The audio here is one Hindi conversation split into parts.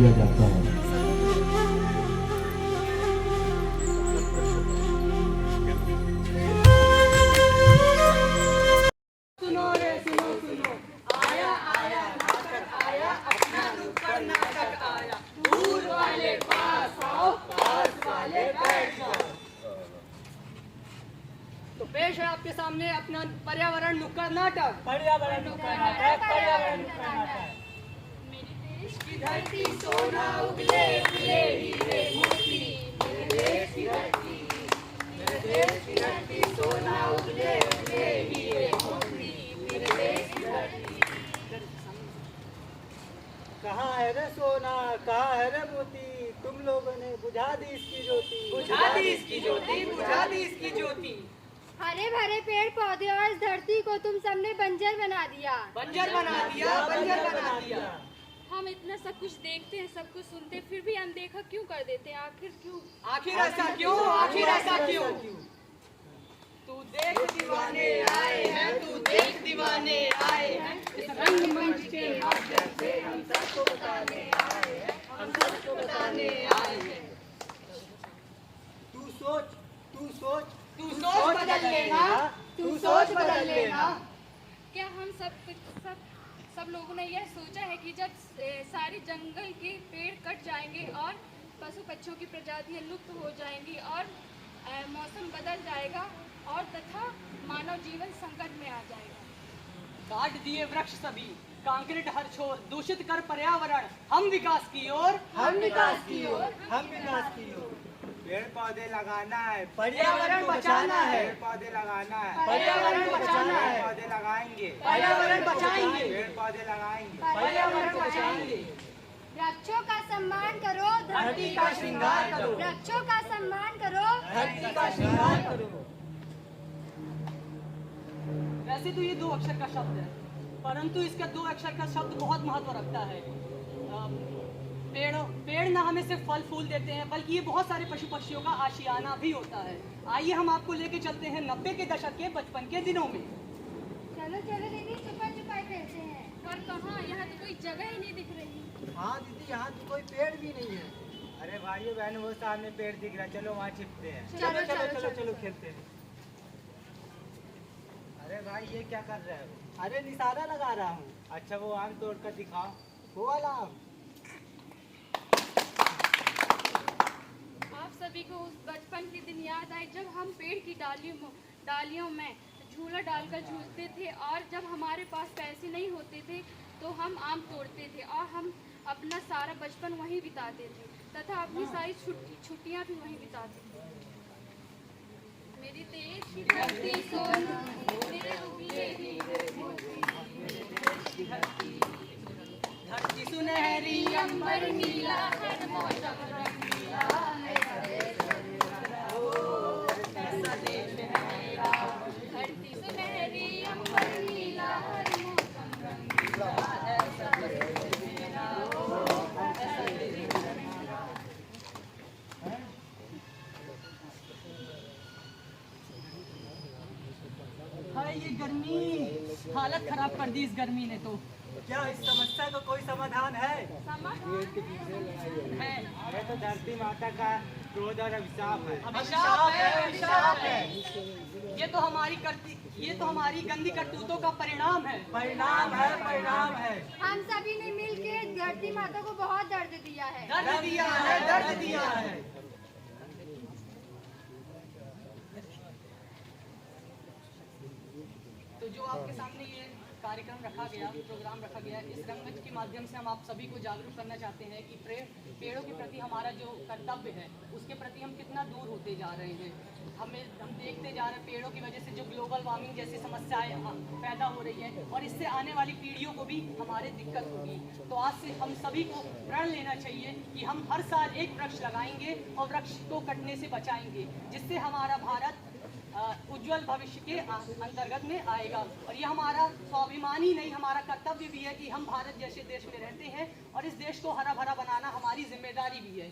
किया जाता है। तो पेश है आपके सामने अपना पर्यावरण नुक्कड़ नाटक। पर्यावरण नुक्कड़ नाटक, पर्यावरण नुक्कड़ नाटक। मेरे देश की धरती सोना उगले उगले हीरे मोती, मेरे देश की धरती, मेरे देश की धरती सोना उगले उगले हीरे मोती, मेरे देश की धरती। कहाँ है रे सोना, कहाँ है रे मोती, तुम लोगों ने बुझा दी इसकी ज्योति, बुझा दी इसकी ज्योति, बुझा दी इसकी ज्योति। हरे भरे पेड़ पौधे और इस धरती को तुम सबने बंजर बना दिया, बंजर बना दिया, बंजर बना दिया। हम इतना सब कुछ देखते हैं, सब कुछ सुनते हैं, फिर भी अनदेखा क्यों कर देते हैं? आखिर क्यों? आखिर ऐसा क्यों, आखिर ऐसा क्यों? तू देख दीवाने आए हैं, तू देख दीवाने आए हैं, इस रंगमंच के माध्यम से हम सबको बताने आए हैं, हम सबको बताने आए हैं। तू सोच, तू सोच, तू सोच बदल लेना, तू सोच बदल लेना। क्या हम सब लोगों ने यह सोचा है कि जब सारे जंगल के पेड़ कट जाएंगे और पशु पक्षियों की प्रजातियां लुप्त हो जाएंगी और मौसम बदल जाएगा और तथा मानव जीवन संकट में आ जाएगा? काट दिए वृक्ष सभी, कंक्रीट हर छोर, दूषित कर पर्यावरण, हम विकास की ओर, हम विकास की ओर, हम विकास की ओर। पेड़ पौधे लगाना है, पर्यावरण बचाना है, पेड़ पौधे लगाना है, पर्यावरण बचाना है, पेड़ पौधे लगाएंगे, पर्यावरण बचाएंगे, पेड़ पौधे लगाएंगे, पर्यावरण बचाएंगे। वृक्षों का सम्मान करो, धरती का श्रृंगार करो, वृक्षों का सम्मान करो, धरती का श्रृंगार करो। वैसे तो ये 2 अक्षर का शब्द है, परंतु इसका 2 अक्षर का शब्द बहुत महत्व रखता है। पेड़ न हमें सिर्फ फल फूल देते हैं, बल्कि ये बहुत सारे पशु पक्षियों का आशियाना भी होता है। आइए हम आपको लेके चलते हैं 90 के दशक के बचपन के दिनों में। चलो चलो दीदी, छुपा छुपाई खेलते हैं। पर कहाँ, यहाँ तो कोई जगह ही नहीं दिख रही। हाँ दीदी, यहाँ तो कोई पेड़ भी नहीं है। अरे भाइयों बहनों, वो सामने पेड़ दिख रहा है, चलो वहाँ छिपते हैं। चलो चलो चलो चलो खेलते हैं। अरे भाई ये क्या कर रहे हो? अरे निशाना लगा रहा हूँ। अच्छा वो आम तोड़ कर दिखाओ। वो वाला आम। आप सभी को उस बचपन के दिन याद आए जब हम पेड़ की डालियों में झूला डालकर झूलते थे और जब हमारे पास पैसे नहीं होते थे तो हम आम तोड़ते थे और हम अपना सारा बचपन वहीं बिताते थे तथा अपनी सारी छुट्टियां भी वहीं बिताते थे। मेरी देश की धरती सोना मेरे उगले हीरे मोती, मेरे देश की धरती, धरती सुनहरी, अंबर नीला, हर मौसम रंगीला है, ऐसा देश है मेरा। धरती सुनहरी, अंबर नीला, हर मौसम रंगीला, ऐसा देश है मेरा, ऐसा देश है मेरा। हाय ये गर्मी, हालत खराब कर दी इस गर्मी ने तो। क्या इस समस्या का कोई समाधान है? है अरे तो धरती माता का क्रोध और अभिशाप है। अभिशाप है, अभिशाप है। ये तो हमारी गंदी करतूतों का परिणाम है। परिणाम है, परिणाम है। हम सभी ने मिलकर धरती माता को बहुत दर्द दिया है। दर्द दिया है, दर्द दिया है। तो जो आपके सामने ये कार्यक्रम रखा गया, प्रोग्राम रखा गया, इस रंगमंच के माध्यम से हम आप सभी को जागरूक करना चाहते हैं कि पेड़ों के प्रति हमारा जो कर्तव्य है उसके प्रति हम कितना दूर होते जा रहे हैं। हम देखते जा रहे हैं पेड़ों की वजह से जो ग्लोबल वार्मिंग जैसी समस्याएं पैदा हो रही है और इससे आने वाली पीढ़ियों को भी हमारे दिक्कत होगी। तो आज से हम सभी को प्रण लेना चाहिए कि हम हर साल एक वृक्ष लगाएंगे और वृक्ष को कटने से बचाएंगे, जिससे हमारा भारत उज्जवल भविष्य के अंतर्गत में आएगा। और ये हमारा स्वाभिमान ही नहीं, हमारा कर्तव्य भी है कि हम भारत जैसे देश में रहते हैं और इस देश को हरा भरा बनाना हमारी जिम्मेदारी भी है।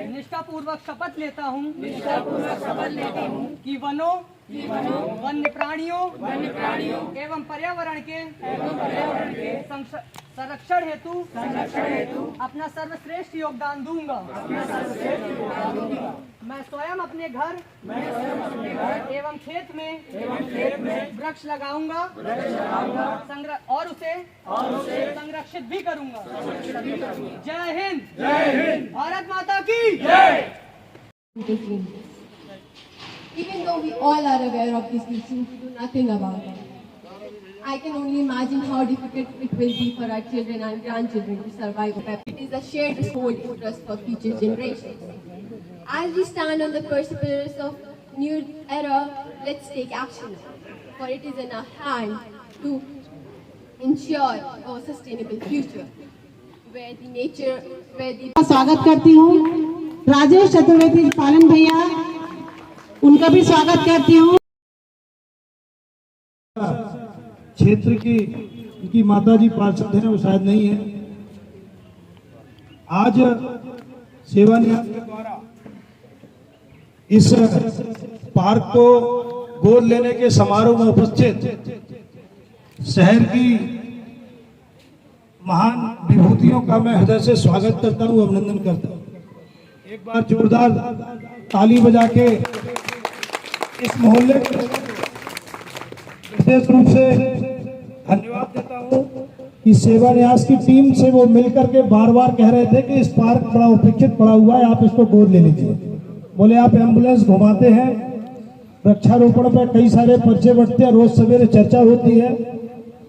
निष्ठापूर्वक शपथ लेता हूँ कि वनों वन्य प्राणियों एवं पर्यावरण के संरक्षण हेतु अपना सर्वश्रेष्ठ योगदान दूंगा। मैं स्वयं अपने घर एवं खेत में वृक्ष लगाऊंगा और उसे संरक्षित भी करूंगा। जय हिंद, भारत माता की जय। Even though we all are aware of these issues, we do nothing about it. I can only imagine how difficult it will be for our children and grandchildren to survive. It is a shared whole interest for future generations. As we stand on the precipice of new era, let's take action, for it is in our hand to ensure a sustainable future, where the nature, where the स्वागत करती हूँ राजेश चतुर्वेदी पालन भैया, उनका भी स्वागत करती हूँ। क्षेत्र की उनकी माताजी पार्षद हैं, वो शायद नहीं है। आज सेवा नियम के द्वारा इस पार्क को गोद लेने के समारोह में उपस्थित शहर की महान विभूतियों का मैं हृदय से स्वागत करता हूँ, अभिनंदन करता हूँ। एक बार जोरदार ताली बजा के इस मोहल्ले को विशेष रूप से धन्यवाद देता हूँ कि सेवा न्यास की टीम से वो मिलकर के बार बार कह रहे थे कि इस पार्क बड़ा उपेक्षित पड़ा हुआ है, आप इसको गोद ले लीजिए। बोले आप एम्बुलेंस घुमाते हैं, वृक्षारोपण पर कई सारे पर्चे बढ़ते हैं, रोज सवेरे चर्चा होती है।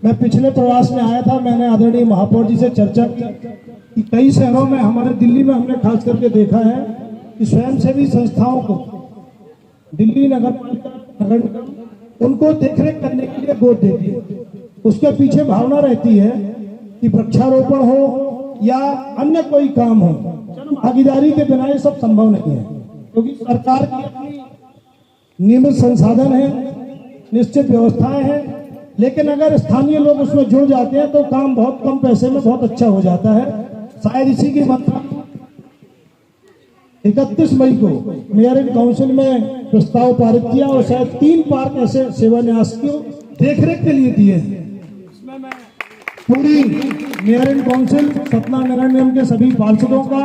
मैं पिछले प्रवास में आया था, मैंने आदरणीय महापौर जी से चर्चा की कि कई शहरों में, हमारे दिल्ली में हमने खास करके देखा है कि स्वयंसेवी संस्थाओं को दिल्ली नगर निगम उनको देखरेख करने के लिए गोद देती है। उसके पीछे भावना रहती है कि वृक्षारोपण हो या अन्य कोई काम हो, जन भागीदारी के बिना ये सब संभव नहीं है, क्योंकि सरकार की अपनी नियमित संसाधन है, निश्चित व्यवस्थाएं हैं, लेकिन अगर स्थानीय लोग उसमें जुड़ जाते हैं तो काम बहुत कम पैसे में बहुत अच्छा हो जाता है। शायद इसी की मंत्रणा 31 मई को मेयर इन काउंसिल में प्रस्ताव पारित किया और शायद 3 पार्क ऐसे सेवा न्यास को देखरेख के लिए दिए हैं। इसमें मैं पूरी मेयर इन काउंसिल सतना नगर निगम के सभी पार्षदों का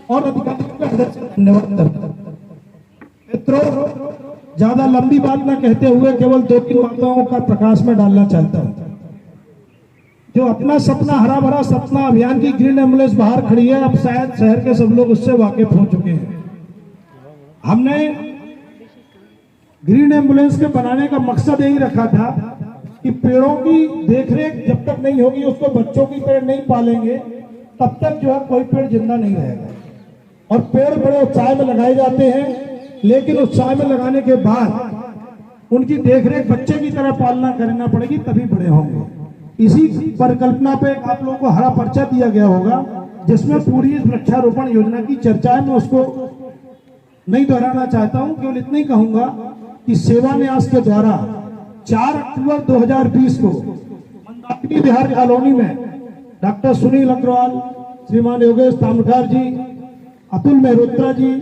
और अधिकारियों का हृदय से धन्यवाद करता हूं। मित्रों, ज्यादा लंबी बात न कहते हुए केवल 2-3 बातों का प्रकाश में डालना चाहता हूं। जो अपना सपना, हरा भरा सपना अभियान की ग्रीन एम्बुलेंस बाहर खड़ी है, अब शायद शहर के सब लोग उससे वाकिफ हो चुके हैं। हमने ग्रीन एम्बुलेंस के बनाने का मकसद यही रखा था कि पेड़ों की देखरेख जब तक नहीं होगी, उसको बच्चों की तरह नहीं पालेंगे, तब तक जो है कोई पेड़ जिंदा नहीं रहेगा। और पेड़ बड़े उत्साह में लगाए जाते हैं, लेकिन उत्साह में लगाने के बाद उनकी देखरेख बच्चे की तरह पालना करना पड़ेगी, तभी बड़े होंगे। इसी परिकल्पना पे आप लोगों को हरा पर्चा दिया गया होगा, जिसमें पूरी इस वृक्षारोपण योजना की चर्चा है। मैं उसको नहीं दोहराना चाहता हूं, केवल इतना ही कहूंगा कि सेवा न्यास के द्वारा 4 अक्टूबर 2020 को मंदाकिनी बिहार कॉलोनी में डॉक्टर सुनील अग्रवाल, श्रीमान योगेश तामठार जी, अतुल मेहरोत्रा जी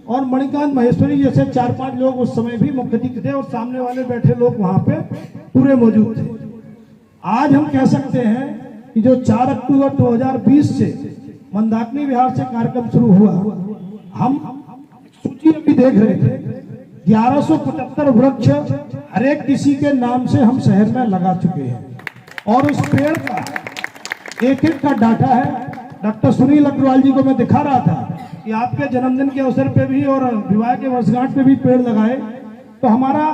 और मणिकांत महेश्वरी जैसे 4-5 लोग उस समय भी मुख्य अतिथि थे और सामने वाले बैठे लोग वहां पे पूरे मौजूद थे। आज हम कह सकते हैं कि जो 4 अक्टूबर 2020 से मंदाकिनी विहार से कार्यक्रम शुरू हुआ, हम सूची अभी देख रहे थे, 1175 वृक्ष हर एक किसी के नाम से हम शहर में लगा चुके हैं और उस पेड़ का एक का डाटा है। डॉक्टर सुनील अग्रवाल जी को मैं दिखा रहा था कि आपके जन्मदिन के अवसर पे भी और विवाह के वर्षगांठ पे भी पेड़ लगाए, तो हमारा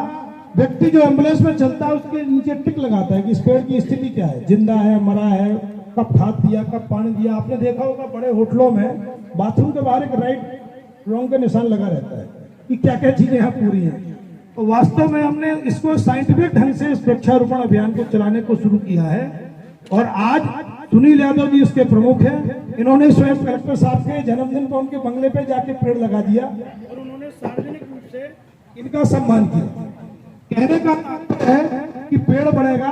व्यक्ति जो एम्बुलेंस में चलता है उसके नीचे टिक लगाता है कि इस पेड़ की स्थिति क्या है, जिंदा है, मरा है, कब खाद दिया, कब पानी दिया। आपने देखा होगा बड़े होटलों में बाथरूम के बाहर एक राइट रॉन्ग का निशान लगा रहता है कि क्या क्या चीजें यहाँ पूरी हैं। तो वास्तव में हमने इसको साइंटिफिक ढंग से इस वृक्षारोपण अभियान को चलाने को शुरू किया है और आज सुनील यादव जी इसके प्रमुख हैं। इन्होंने स्वयं कलेक्टर साहब के जन्मदिन पर उनके बंगले पे जाके पेड़ लगा दिया और उन्होंने सार्वजनिक रूप से इनका सम्मान किया। कहने का तात्पर्य है कि पेड़ बढ़ेगा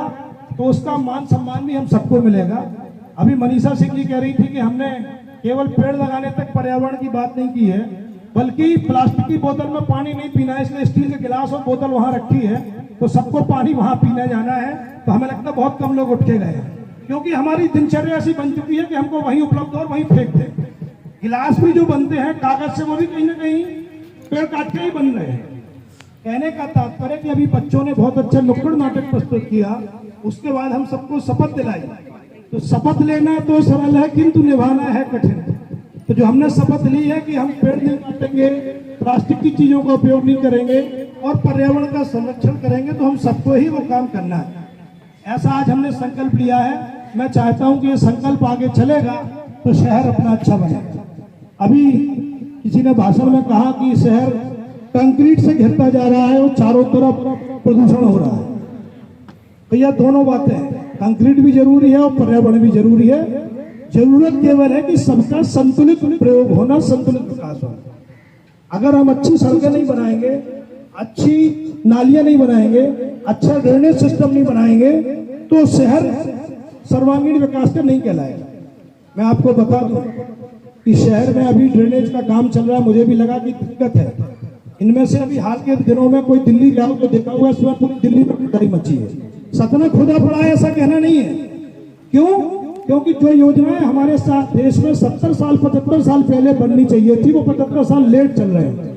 तो उसका मान सम्मान भी हम सबको मिलेगा। अभी मनीषा सिंह जी कह रही थी कि हमने केवल पेड़ लगाने तक पर्यावरण की बात नहीं की है, बल्कि प्लास्टिक की बोतल में पानी नहीं पीना है, इसलिए स्टील के गिलास और बोतल वहां रखी है, तो सबको पानी वहां पीने जाना है। तो हमें लगता है बहुत कम लोग उठ के गए, क्योंकि हमारी दिनचर्या ऐसी बन चुकी है कि हमको वहीं उपलब्ध और वहीं फेंक दें। गिलास भी जो बनते हैं कागज से, वो भी कहीं ना कहीं पेड़ काट के ही बन रहे हैं। कहने का तात्पर्य कि अभी बच्चों ने बहुत अच्छा नुक्कड़ नाटक प्रस्तुत किया, उसके बाद हम सबको शपथ दिलाई। तो शपथ लेना तो सरल है, किंतु निभाना है कठिन। तो जो हमने शपथ ली है कि हम पेड़ नहीं काटेंगे, प्लास्टिक की चीजों का उपयोग नहीं करेंगे और पर्यावरण का संरक्षण करेंगे, तो हम सबको ही वो काम करना है। ऐसा आज हमने संकल्प लिया है। मैं चाहता हूं कि ये संकल्प आगे चलेगा तो शहर अपना अच्छा बनेगा। अभी किसी ने भाषण में कहा कि शहर कंक्रीट से घिरता जा रहा है और चारों तरफ प्रदूषण हो रहा है। भैया दोनों बातें हैं, कंक्रीट भी जरूरी है और पर्यावरण भी जरूरी है। जरूरत केवल है कि सबका संतुलित प्रयोग होना, संतुलित विकास होना। अगर हम अच्छी सड़कें नहीं बनाएंगे, अच्छी नालियां नहीं बनाएंगे, अच्छा ड्रेनेज सिस्टम नहीं बनाएंगे, तो शहर सर्वांगीण विकास का नहीं कहलाएगा। मैं आपको बता दूं कि शहर में अभी ड्रेनेज का काम चल रहा है, मुझे भी लगा कि दिक्कत है। इनमें से अभी हाल के दिनों में कोई दिल्ली गया तो देखा हुआ इसमें पूरी दिल्ली में पिटाई मची है। सतना खुदा पड़ा है ऐसा कहना नहीं है। क्यों? क्योंकि जो योजनाएं हमारे साथ देश में 70 साल 75 साल पहले बननी चाहिए थी, वो 75 साल लेट चल रहे हैं।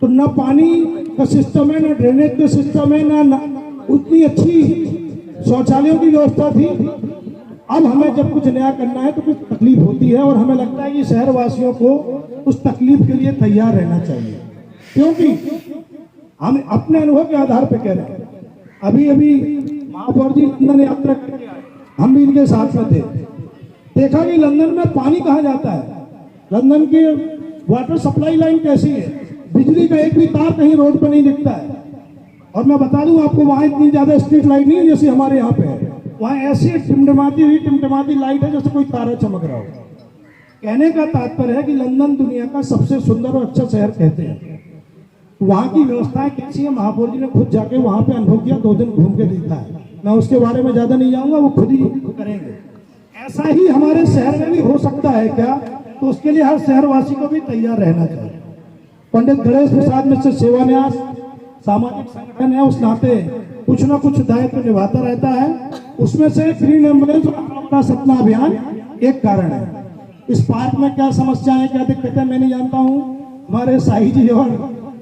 तो न पानी का सिस्टम है, न ड्रेनेज का सिस्टम है, न उतनी अच्छी शौचालयों की व्यवस्था थी। अब हमें जब कुछ नया करना है तो कुछ तकलीफ होती है, और हमें लगता है कि शहर वासियों को उस तकलीफ के लिए तैयार रहना चाहिए, क्योंकि हम अपने अनुभव के आधार पर कह रहे हैं। अभी अभी महापौर जी लंदन यात्रा करके आए, हम भी इनके साथ में थे। देखा कि लंदन में पानी कहाँ जाता है, लंदन की वाटर सप्लाई लाइन कैसी है, बिजली का एक भी तार कहीं रोड पर नहीं दिखता है। और मैं बता दूं आपको, वहां इतनी ज्यादा स्ट्रीट लाइट नहीं है जैसे हमारे यहाँ पे है। वहां ऐसी टिमटिमाती लाइट है जैसे कोई तारा चमक रहा हो। कहने का तात्पर्य है कि लंदन दुनिया का सबसे सुंदर और अच्छा शहर कहते हैं। वहां की व्यवस्थाएं कैसी है, महापौर जी ने खुद जाके वहां पे अनुभव किया, 2 दिन घूम के देखा है। मैं उसके बारे में ज्यादा नहीं जाऊंगा, वो खुद ही करेंगे। ऐसा ही हमारे शहर में भी हो सकता है क्या? तो उसके लिए हर शहरवासी को भी तैयार रहना चाहिए। पंडित गणेश प्रसाद मिश्र सेवा न्यास सामाजिक संगठन है, उस नाते कुछ ना कुछ दायित्व निभाता रहता है। उसमें से ग्रीन एम्बुलेंस और अपना सपना अभियान एक कारण है। इस पार्क में क्या समस्या है, क्या दिक्कत है, मैं नहीं जानता हूँ। हमारे शाही जी और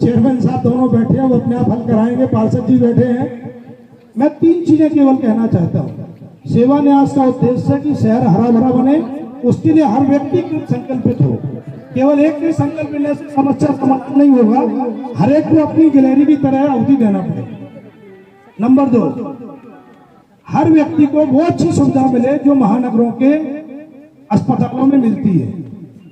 चेयरमैन साहब दोनों बैठे हैं, वो अपने आप हल कराएंगे। पार्षद जी बैठे हैं। मैं 3 चीजें केवल कहना चाहता हूँ। सेवा न्यास का उद्देश्य है कि शहर हरा भरा बने, उसके लिए हर व्यक्ति संकल्पित हो। केवल एक के संकल्प लेने से समस्या समाधान नहीं होगा, हर एक को अपनी गैलरी की तरह अवधि देना पड़ेगा। नंबर 2, हर व्यक्ति को वो अच्छी सुविधा मिले जो महानगरों के अस्पतालों में मिलती है।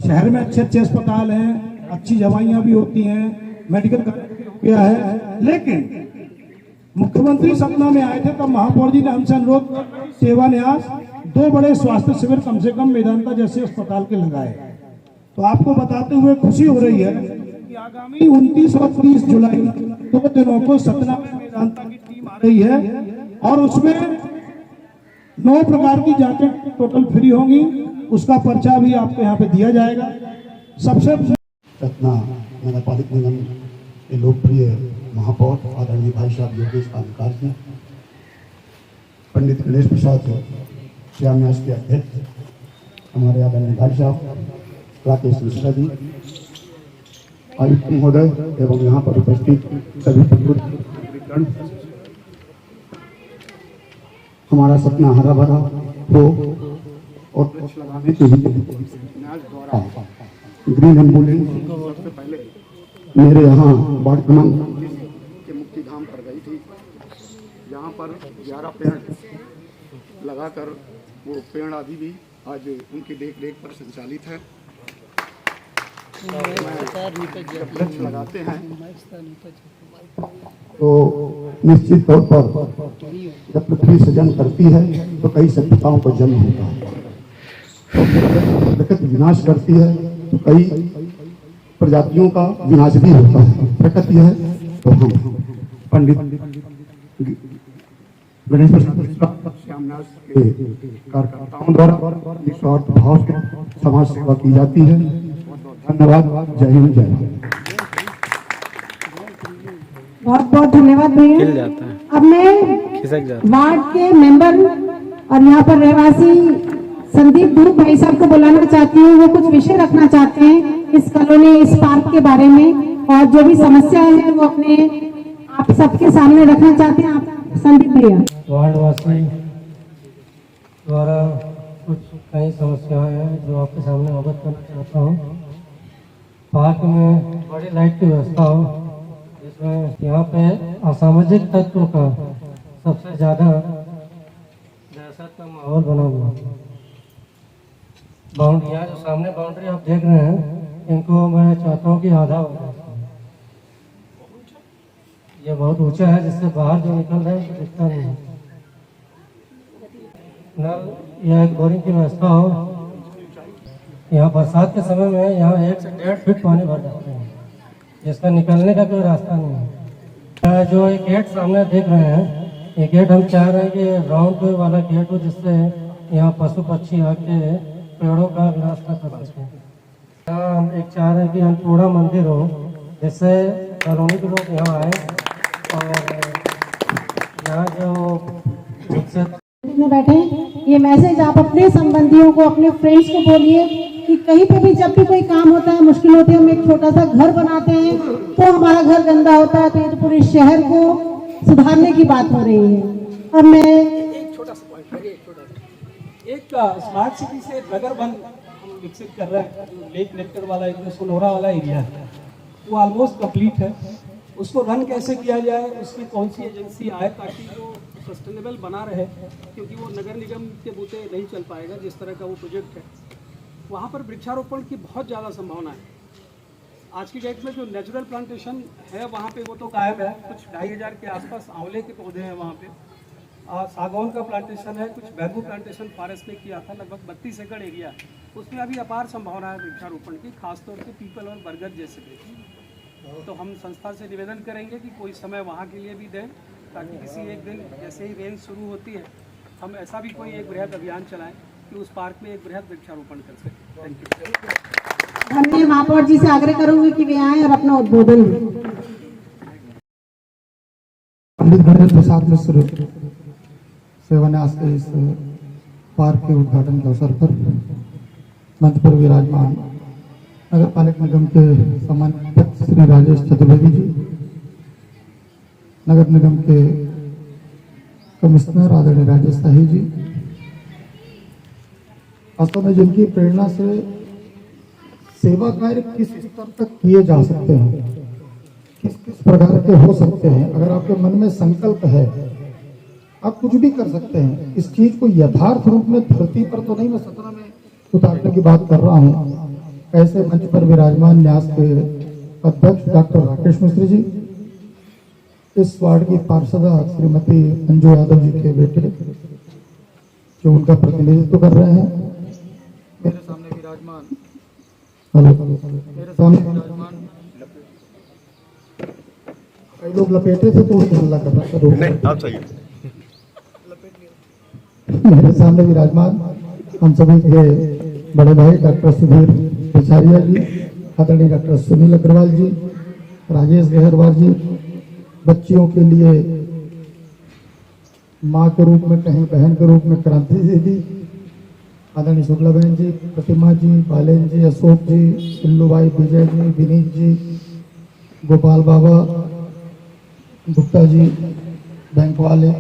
शहर में अच्छे अस्पताल हैं, अच्छी दवाइयां भी होती हैं, मेडिकल किया है। लेकिन मुख्यमंत्री सतना में आए थे तब महापौर जी ने हमसे अनुरोध, सेवा न्यास 2 बड़े स्वास्थ्य शिविर कम से कम मेदांता जैसे अस्पताल के लगाए। तो आपको बताते हुए खुशी हो रही है कि आगामी 29 और 30 जुलाई 2 दिनों को सतना में मेदांता की टीम आ रही है, और उसमें 9 प्रकार की जांचें टोटल फ्री होंगी। उसका पर्चा भी आपको यहाँ पे दिया जाएगा। सबसे सतना नगर पालिक निगम के लोकप्रिय महापौर आदरणीय भाई साहब योगेश कामकार जी, पंडित गणेश प्रसाद श्याम न्यास के अध्यक्ष हमारे आदरणीय भाई साहब राकेश मिश्रा जी, आयुक्त महोदय एवं यहाँ पर उपस्थित सभी बुजुर्गगण, हमारा सपना हरा भरा हो और लगाने के लिए ग्रीन एम्बुलेंस सबसे पहले मेरे यहाँ वार्ड क्रमांक के मुक्तिधाम पर गई थी। यहाँ पर 11 पेड़ लगाकर वो पेड़ आदि भी आज उनकी देख रेख पर संचालित है। जब वृक्ष लगाते हैं तो निश्चित तौर पर जब पृथ्वी सृजन करती है तो कई सभ्यताओं का जन्म होता है, और प्रकृति विनाश करती है तो कई प्रजातियों का विनाश भी होता है। प्रकृति है तो हम पंडित गणेश प्रसाद श्याम न्यास के कार्यकर्ताओं द्वारा निस्वार्थ भाव से समाज सेवा की जाती है। धन्यवाद। जय हिंद, जय भारत। बहुत बहुत धन्यवाद भैया। अब मैं वार्ड के मेंबर और यहाँ पर रहवासी संदीप धूप भाई साहब को बुलाना चाहती हूँ। वो कुछ विषय रखना चाहते हैं इस कॉलोनी, इस पार्क के बारे में, और जो भी समस्या है वो अपने आप सबके सामने रखना चाहते हैं। आप संदीप भैया। वार्डवासी द्वारा कुछ कई समस्याएं हैं जो आपके सामने अवगत करना चाहता हूँ। पार्क में बड़ी लाइट की व्यवस्था हो, जिसमें यहाँ पे असामाजिक तत्वों का सबसे ज़्यादा दहशत का माहौल बना हुआ। बाउंड्रियाँ जो सामने बाउंड्री आप देख रहे हैं, इनको मैं चाहता हूँ कि आधा हो जाए। ये बहुत ऊंचा है, जिससे बाहर जो निकल रहे हैं दिखता नहीं है। नल या एक बोरिंग की व्यवस्था हो। यहाँ बरसात के समय में यहाँ 1 से 1.5 फीट पानी भर जाता है, जिसका निकलने का कोई रास्ता नहीं है। जो एक गेट सामने देख रहे हैं, ये गेट हम चाह रहे हैं कि राउंड वाला गेट हो, जिससे यहाँ पशु पक्षी आके पेड़ों का विनाश न कर सकें। यहाँ हम एक चाह रहे हैं कि अन्नपूर्णा मंदिर हो, जिससे कॉलोनी के लोग यहाँ आए और यहाँ जो में बैठे ये मैसेज आप अपने संबंधियों को, अपने फ्रेंड्स को बोलिए कि कहीं पे भी जब भी कोई काम होता है, मुश्किल होती है, हम एक छोटा सा घर बनाते हैं तो हमारा घर गंदा होता है, तो ये तो पूरे शहर को सुधारने की बात हो रही है। अब मैं एक छोटा सा पॉइंट है, एक स्मार्ट सिटी से नगर वन हम विकसित कर रहे हैं। जो लेक नेक्टर वाला एक सोनोरा वाला एरिया है, वो ऑलमोस्ट कंप्लीट है। उसको रन कैसे किया जाए, उसकी कौन सी एजेंसी आए ताकि वो सस्टेनेबल बना रहे, क्योंकि वो नगर निगम के बूते नहीं चल पाएगा जिस तरह का वो प्रोजेक्ट है। वहाँ पर वृक्षारोपण की बहुत ज़्यादा संभावना है। आज की डेट में जो नेचुरल प्लांटेशन है वहाँ पे वो तो गायब है। कुछ 2500 के आसपास आंवले के पौधे हैं वहाँ पे, सागौन का प्लांटेशन है, कुछ बैम्बू प्लांटेशन फॉरेस्ट ने किया था, लगभग 32 एकड़ एरिया। उसमें अभी अपार संभावना है वृक्षारोपण की, खासतौर से पीपल और बरगद जैसे पेड़। तो हम संस्था से निवेदन करेंगे कि कोई समय वहाँ के लिए भी दें, ताकि किसी एक दिन जैसे ही रेंज शुरू होती है हम ऐसा भी कोई एक बृहद अभियान चलाएं कि उस पार्क में एक बृहद वृक्षारोपण कर सकें। Thank you. मैं महापौर जी से आग्रह करूंगी कि वे आए और अपना उद्बोधन दें। पंडित गणेश प्रसाद मिश्र सेवान्यास के इस पार्क के उद्घाटन के अवसर पर मंच पर विराजमान नगर पालिका निगम के सम्मानित अध्यक्ष श्री राजेश चतुर्वेदी जी, नगर निगम के कमिश्नर आदरणीय राजेश शाही जी, वास्तव में जिनकी प्रेरणा से सेवा कार्य किस स्तर तक किए जा सकते हैं, किस किस प्रकार के हो सकते हैं। अगर आपके मन में संकल्प है आप कुछ भी कर सकते हैं। इस चीज को यथार्थ रूप में धरती पर तो नहीं, मैं सतना में उतारने की बात कर रहा हूँ। ऐसे मंच पर विराजमान न्यास के अध्यक्ष डॉक्टर राकेश मिश्र जी, इस वार्ड की पार्षदा श्रीमती अंजू यादव जी के बेटे जो उनका प्रतिनिधित्व कर रहे हैं, मेरे सामने विराजमान कई लोग लपेटे थे तो उसको हल्ला कर रहा था। मेरे सामने विराजमान हम सभी के बड़े भाई डॉक्टर सुधीर पिछारिया जी, आदरणीय डॉक्टर सुनील अग्रवाल जी, राजेश गहरवाल जी, बच्चियों के लिए माँ के रूप में कहें, बहन के रूप में क्रांति दीदी, आदरणीय शुक्ला बहन जी, प्रतिमा जी, बालेन जी, अशोक जी, सिल्लूबाई, विजय जी, विनीत जी, गोपाल बाबा, गुप्ता जी, बैंक वाले,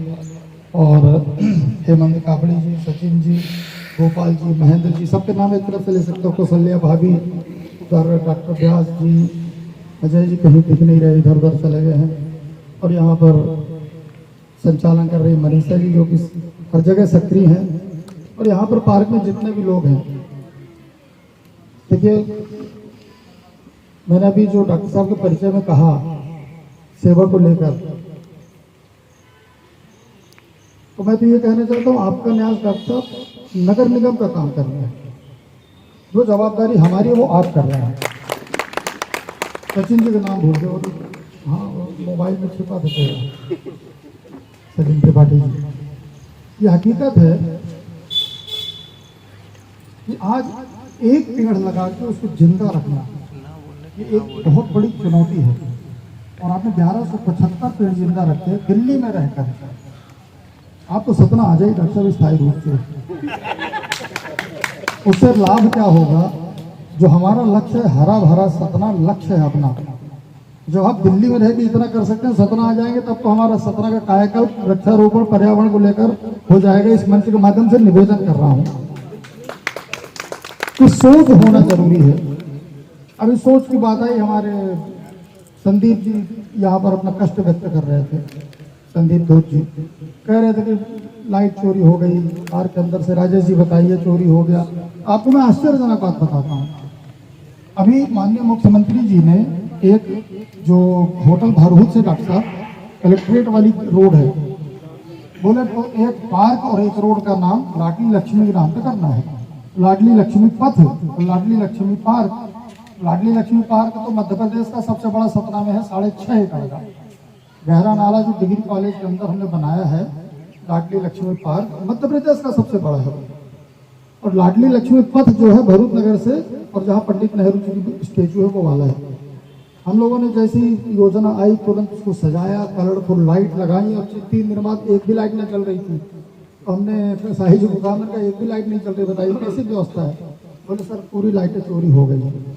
और हेमंत कापड़ी जी, सचिन जी, गोपाल जी, महेंद्र जी, सबके नाम एक तरफ से ले सकते हो। कौशल्या भाभी, डॉक्टर व्यास जी, अजय जी कहीं दिख नहीं रहे, इधर उधर चले गए हैं। और यहाँ पर संचालन कर रही मनीषा जी जो कि हर जगह सक्रिय हैं। और यहाँ पर पार्क में जितने भी लोग हैं, देखिए मैंने अभी जो डॉक्टर साहब के परिचय में कहा सेवा को लेकर, तो मैं तो ये कहना चाहता हूँ आपका न्यास डॉक्टर साहब नगर निगम का काम कर रहे हैं। जो जवाबदारी हमारी है वो आप कर रहे हैं। सचिन जी का नाम भूल गए, वो तो हाँ मोबाइल में छिपा था सचिन त्रिपाठी जी। ये हकीकत है कि आज एक पेड़ लगा के उसको जिंदा रखना ये एक बहुत बड़ी चुनौती है। और आपने 1175 पेड़ जिंदा रखे दिल्ली में रहकर। आप तो सतना आ जाइए डॉक्टर साहब स्थायी रूप से। उससे लाभ क्या होगा? जो हमारा लक्ष्य है हरा भरा सतना लक्ष्य है अपना। जो आप दिल्ली में रह के इतना कर सकते हैं, सतना आ जाएंगे तब तो हमारा सतना का कायाकल्प वृक्षारोपण पर्यावरण को लेकर हो जाएगा। इस मंच के माध्यम से निवेदन कर रहा हूँ कि सोच होना जरूरी है। अभी सोच की बात आई, हमारे संदीप जी यहाँ पर अपना कष्ट व्यक्त कर रहे थे। संदीप धोत जी कह रहे थे कि लाइट चोरी हो गई पार्क के अंदर से। राजेश जी बताइए चोरी हो गया। आपको मैं आश्चर्यजनक बात बताता हूँ। अभी माननीय मुख्यमंत्री जी ने एक जो होटल भरहूत से डॉक्टर साहब कलेक्ट्रेट वाली रोड है, बोले तो एक पार्क और एक रोड का नाम लाडली लक्ष्मी के नाम पे करना है। लाडली लक्ष्मी पथ और लाडली लक्ष्मी पार्क। लाडली लक्ष्मी पार्क तो मध्य प्रदेश का सबसे बड़ा सतना में है, 6.5 एकड़ का। गहरा नाला जो डिग्री कॉलेज के अंदर हमने बनाया है, लाडली लक्ष्मी पार्क मध्य प्रदेश का सबसे बड़ा है। और लाडली लक्ष्मी पथ जो है भरूच नगर से और जहाँ पंडित नेहरू जी की स्टेचू है वो वाला है। हम लोगों ने जैसी योजना आई तुरंत उसको सजाया, कलरफुल लाइट लगाई और 3 दिन बाद एक भी लाइट नहीं चल रही थी। तो हमने शाही जी को कहा, मैंने कहा एक भी लाइट नहीं चल रही, बताइए कैसी व्यवस्था है? बोले सर पूरी लाइटें चोरी हो गई हैं।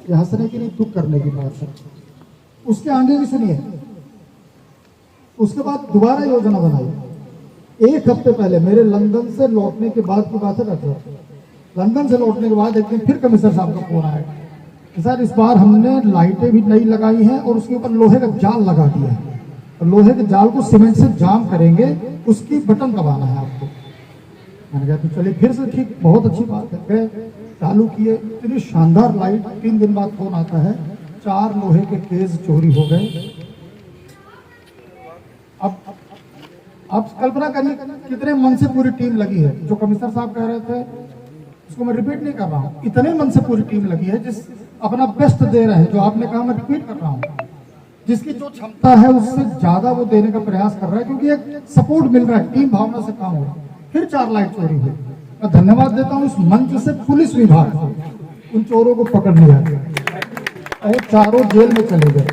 ये हंसने की नहीं दुख करने की बात है। उसके आगे भी सुनिए। उसके बाद दोबारा योजना बनाई। 1 हफ्ते पहले मेरे लंदन से लौटने के बाद की बात है डॉक्टर। लंदन से लौटने के बाद एक दिन फिर कमिश्नर साहब का फोन आया, सर इस बार हमने लाइटें भी नई लगाई हैं और उसके ऊपर लोहे का जाल लगा दिया है। और लोहे के जाल को सीमेंट से जाम करेंगे, उसकी बटन दबाना है आपको। मैंने कहा तो चलिए फिर से ठीक, बहुत अच्छी बात है। गए चालू किए, इतनी शानदार लाइट। 3 दिन बाद फोन आता है 4 लोहे के केज चोरी हो गए। अब आप कल्पना करिए कितने मन से पूरी टीम लगी है। जो कमिश्नर साहब कह रहे थे उसको मैं रिपीट नहीं कर रहा हूँ। इतने मन से पूरी टीम लगी है, जिस अपना बेस्ट दे रहे हैं। जो आपने कहा मैं रिपीट कर रहा हूँ, जिसकी जो क्षमता है उससे ज्यादा वो देने का प्रयास कर रहा है, क्योंकि एक सपोर्ट मिल रहा है, टीम भावना से काम हो रहा है। फिर 4 लाइट चोरी हुई। मैं धन्यवाद देता हूँ इस मंच से पुलिस विभाग को, उन चोरों को पकड़ लिया और चारों जेल में चले गए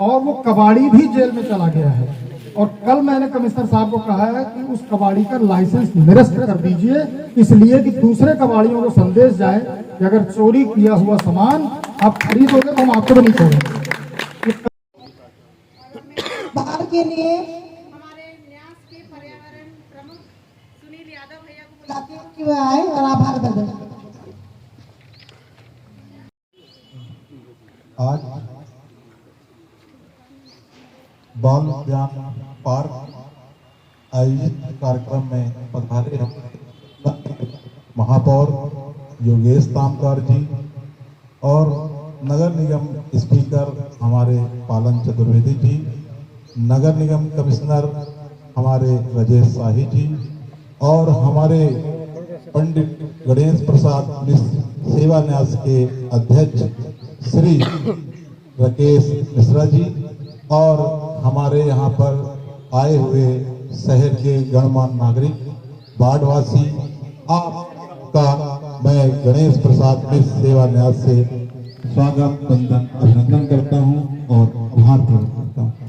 और वो कबाड़ी भी जेल में चला गया है। और कल मैंने कमिश्नर साहब को कहा है कि उस कबाड़ी का लाइसेंस निरस्त कर दीजिए, इसलिए कि दूसरे कबाड़ियों को संदेश जाए कि अगर चोरी किया हुआ सामान आप खरीदोगे तो हम आपको नहीं छोड़ेंगे। बाहर के लिए हमारे न्यास के पर्यावरण प्रमुख सुनील यादव भैया को बुलाती हूं कि वो आए और आभार बदल। आज बाल उद्यान पार्क आयोजित कार्यक्रम में पधारे हम महापौर योगेश तामकर जी और नगर निगम स्पीकर हमारे पालन चतुर्वेदी जी, नगर निगम कमिश्नर हमारे राजेश शाही जी और हमारे पंडित गणेश प्रसाद मिश्र सेवा न्यास के अध्यक्ष श्री राकेश मिश्रा जी और हमारे यहाँ पर आए हुए शहर के गणमान्य नागरिक वार्डवासी, आपका मैं गणेश प्रसाद मिश्र सेवा न्यास से स्वागत, वंदन, अभिनंदन करता हूँ और आभार प्रकट करता हूँ।